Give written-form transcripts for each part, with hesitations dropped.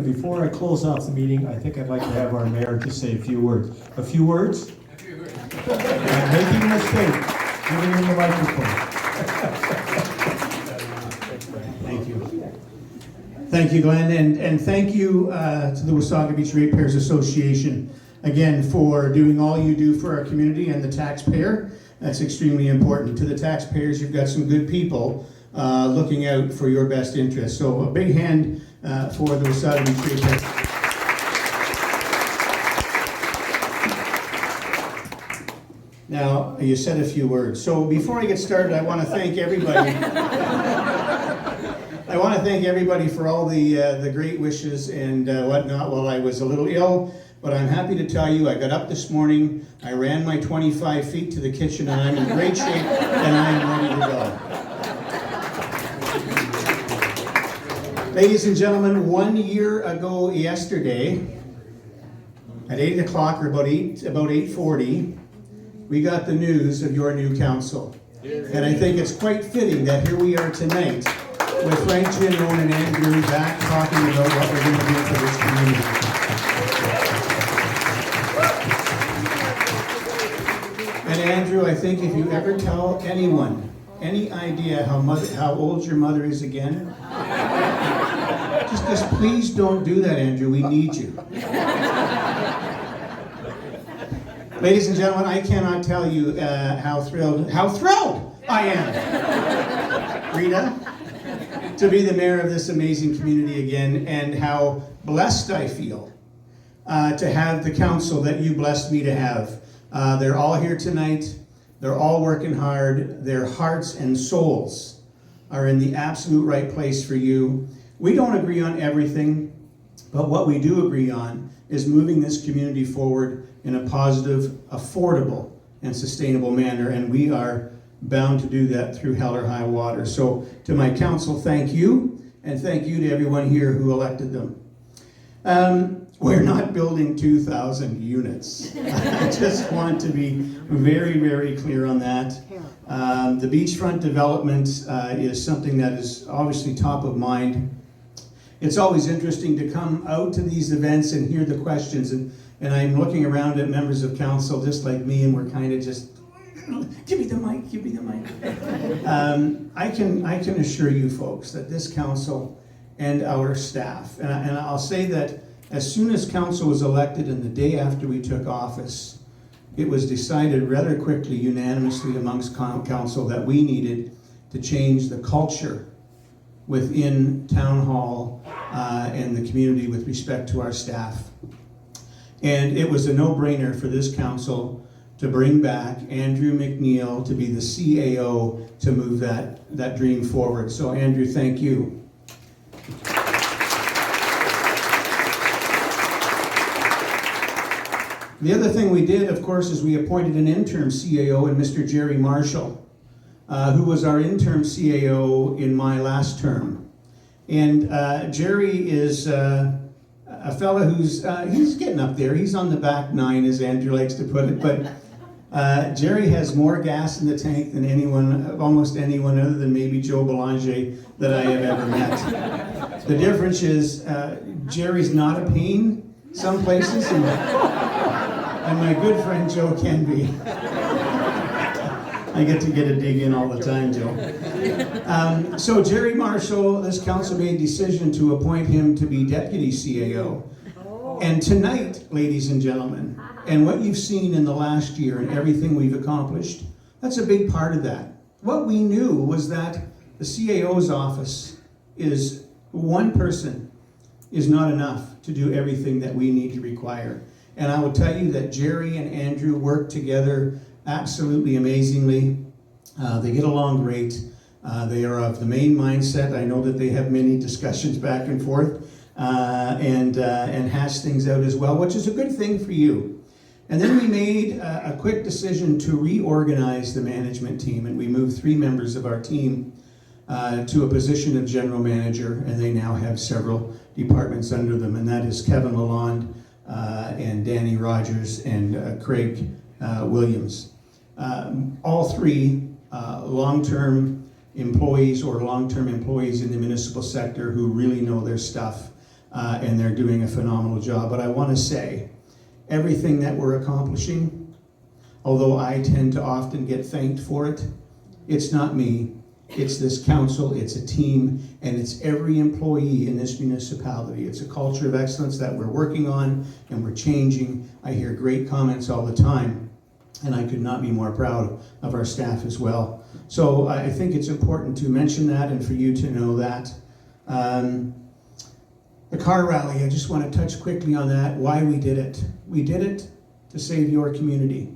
Before I close off the meeting, I think I'd like to have our mayor just say a few words. A few words? And making a mistake, giving him the microphone. Thank you. Thank you, Glenn, and thank you to the Wasaga Beach Ratepayers Association, again, for doing all you do for our community and the taxpayer. That's extremely important. To the taxpayers, you've got some good people looking out for your best interests. So a big hand for the Wasaga Beach Ratepayers. Now, you said a few words. So before I get started, I want to thank everybody. I want to thank everybody for all the great wishes and whatnot while I was a little ill. But I'm happy to tell you, I got up this morning, I ran my 25 feet to the kitchen, and I'm in great shape, and I am ready to go. Ladies and gentlemen, 1 year ago yesterday, at 8 o'clock, or about 8:40, we got the news of your new council. And I think it's quite fitting that here we are tonight with Frank Giannone and Andrew back talking about what we're going to do for this community. And Andrew, I think if you ever tell anyone any idea how old your mother is again, just please don't do that, Andrew. We need you. Ladies and gentlemen, I cannot tell you how thrilled I am, Rita, to be the mayor of this amazing community again, and how blessed I feel to have the council that you blessed me to have. They're all here tonight. They're all working hard. Their hearts and souls are in the absolute right place for you. We don't agree on everything, but what we do agree on is moving this community forward in a positive, affordable, and sustainable manner, and we are bound to do that through hell or high water. So to my council, thank you, and thank you to everyone here who elected them. We're not building 2,000 units. I just want to be very, very clear on that. The beachfront development is something that is obviously top of mind. It's always interesting to come out to these events and hear the questions, and I'm looking around at members of council just like me, and we're kind of just, give me the mic. I can assure you folks that this council and our staff, and I'll say that as soon as council was elected and the day after we took office, it was decided rather quickly, unanimously amongst council, that we needed to change the culture within Town Hall and the community with respect to our staff. And it was a no-brainer for this council to bring back Andrew McNeil to be the CAO to move that dream forward. So Andrew, thank you. The other thing we did, of course, is we appointed an interim CAO in Mr. Jerry Marshall, who was our interim CAO in my last term. And Jerry is a fella who's he's getting up there. He's on the back nine, as Andrew likes to put it. But Jerry has more gas in the tank than almost anyone other than maybe Joe Belanger that I have ever met. The difference is Jerry's not a pain some places, and my good friend Joe can be. I get to get a dig in all the time, Joe. So Jerry Marshall, this council made a decision to appoint him to be deputy CAO. And tonight, ladies and gentlemen, and what you've seen in the last year and everything we've accomplished, that's a big part of that. What we knew was that the CAO's office is one person is not enough to do everything that we need to require. And I will tell you that Jerry and Andrew work together absolutely amazingly. They get along great. They are of the main mindset. I know that they have many discussions back and forth and hash things out as well, which is a good thing for you. And then we made a quick decision to reorganize the management team, and we moved 3 members of our team to a position of general manager, and they now have several departments under them, and that is Kevin Lalonde and Danny Rogers and Craig Williams. All 3 long-term employees or long-term employees in the municipal sector who really know their stuff. and they're doing a phenomenal job. But I want to say, everything that we're accomplishing, although I tend to often get thanked for it, it's not me, it's this council, it's a team, and it's every employee in this municipality. It's a culture of excellence that we're working on and we're changing. I hear great comments all the time, and I could not be more proud of our staff as well. So I think it's important to mention that and for you to know that. The car rally, I just want to touch quickly on that, why we did it. We did it to save your community,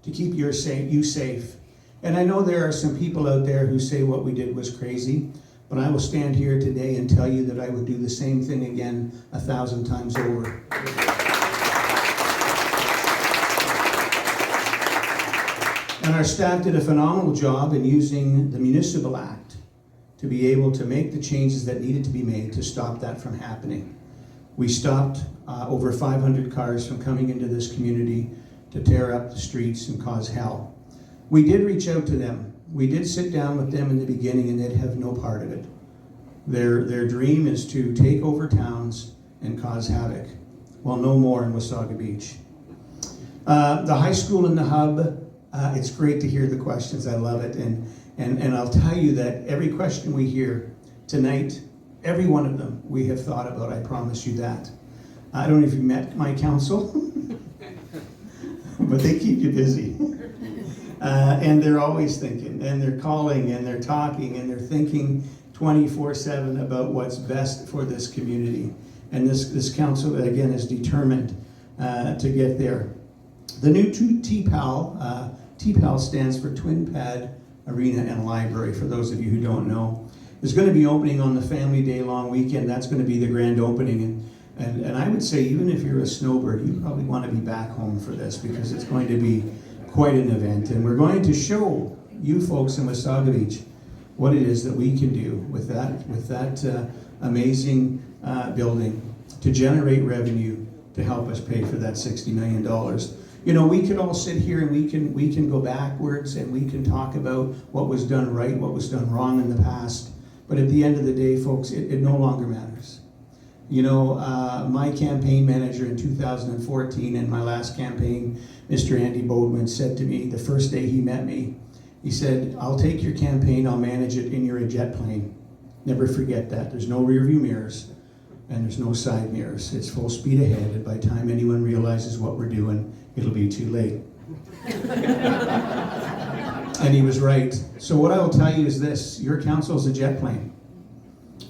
to keep you safe. And I know there are some people out there who say what we did was crazy, but I will stand here today and tell you that I would do the same thing again 1,000 times over. And our staff did a phenomenal job in using the Municipal Act to be able to make the changes that needed to be made to stop that from happening. We stopped over 500 cars from coming into this community to tear up the streets and cause hell. We did reach out to them. We did sit down with them in the beginning, and they'd have no part of it. Their dream is to take over towns and cause havoc. Well, no more in Wasaga Beach. The high school and the hub, it's great to hear the questions. I love it. And I'll tell you that every question we hear tonight, every one of them, we have thought about, I promise you that. I don't know if you met my council, but they keep you busy. And they're always thinking, and they're calling, and they're talking, and they're thinking 24/7 about what's best for this community. And this council, again, is determined to get there. The new TPAL, TPAL stands for Twin Pad Arena and Library, for those of you who don't know. It's going to be opening on the Family Day long weekend. That's going to be the grand opening. And I would say, even if you're a snowbird, you probably want to be back home for this, because it's going to be quite an event. And we're going to show you folks in Wasaga Beach what it is that we can do with that amazing building to generate revenue to help us pay for that $60 million. You know, we could all sit here and we can go backwards and we can talk about what was done right, what was done wrong in the past. But at the end of the day, folks, it no longer matters. You know, my campaign manager in 2014 and my last campaign, Mr. Andy Bodwin, said to me the first day he met me, he said, "I'll take your campaign, I'll manage it, and you're a jet plane. Never forget that. There's no rear view mirrors and there's no side mirrors. It's full speed ahead, and by the time anyone realizes what we're doing, it'll be too late." And he was right. So what I will tell you is this: your council is a jet plane.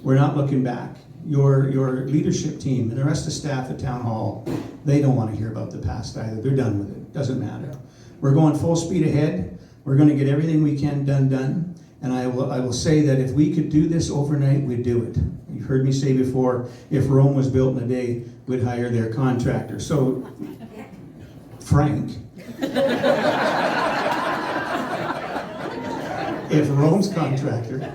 We're not looking back. Your leadership team and the rest of staff at Town Hall, they don't want to hear about the past either. They're done with it. Doesn't matter. We're going full speed ahead. We're going to get everything we can done. And I will say that if we could do this overnight, we'd do it. You've heard me say before, if Rome was built in a day, we'd hire their contractor. So, Frank, if Rome's contractor,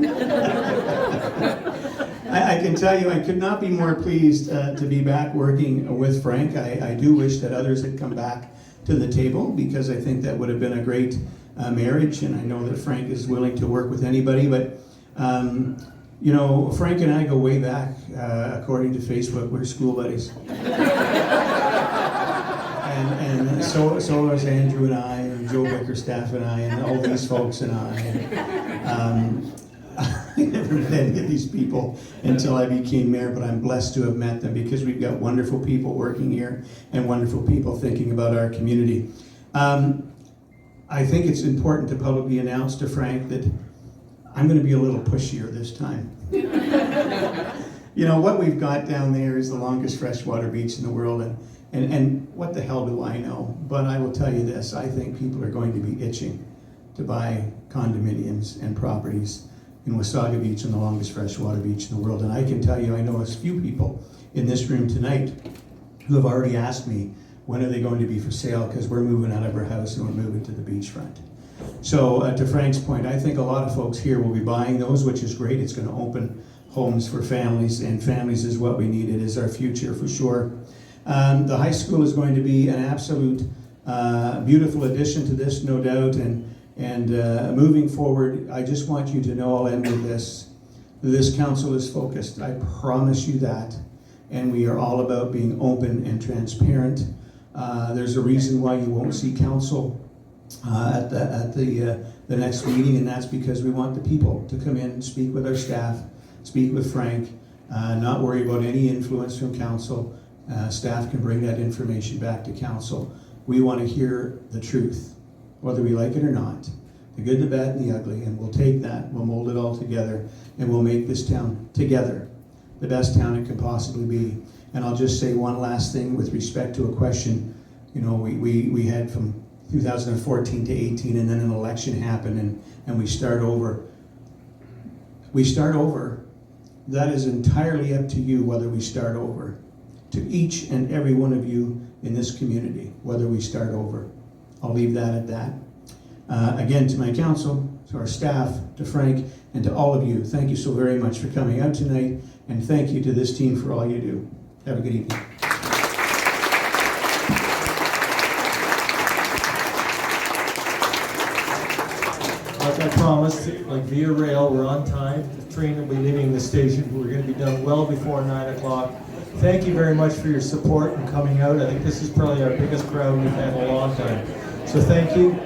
I can tell you I could not be more pleased to be back working with Frank. I do wish that others had come back to the table, because I think that would have been a great marriage, and I know that Frank is willing to work with anybody. But you know, Frank and I go way back. According to Facebook, we're school buddies. And so is Andrew and I, and Joe Bickerstaff and I, and all these folks and I. And, I never met any of these people until I became mayor, but I'm blessed to have met them, because we've got wonderful people working here and wonderful people thinking about our community. I think it's important to publicly announce to Frank that I'm going to be a little pushier this time. You know, what we've got down there is the longest freshwater beach in the world, and what the hell do I know? But I will tell you this: I think people are going to be itching to buy condominiums and properties in Wasaga Beach, and the longest freshwater beach in the world. And I can tell you, I know a few people in this room tonight who have already asked me, when are they going to be for sale? Because we're moving out of our house and we're moving to the beachfront. So to Frank's point, I think a lot of folks here will be buying those, which is great. It's going to open homes for families, and families is what we need. It is our future for sure. The high school is going to be an absolute beautiful addition to this, no doubt. And moving forward, I just want you to know, I'll end with this: this council is focused. I promise you that. and we are all about being open and transparent. There's a reason why you won't see council at the next meeting, and that's because we want the people to come in and speak with our staff, speak with Frank, not worry about any influence from council. Staff can bring that information back to council. We want to hear the truth, whether we like it or not, the good, the bad, and the ugly, and we'll take that, we'll mold it all together, and we'll make this town together the best town it can possibly be. And I'll just say one last thing with respect to a question. You know, we had from 2014 to 18, and then an election happened, and we start over. We start over. That is entirely up to you whether we start over. To each and every one of you in this community, whether we start over. I'll leave that at that. Again, to my council, to our staff, to Frank, and to all of you, thank you so very much for coming out tonight, and thank you to this team for all you do. Have a good evening. Like I promised, like via rail, we're on time. The train will be leaving the station. We're going to be done well before 9 o'clock. Thank you very much for your support and coming out. I think this is probably our biggest crowd we've had in a long time. So thank you.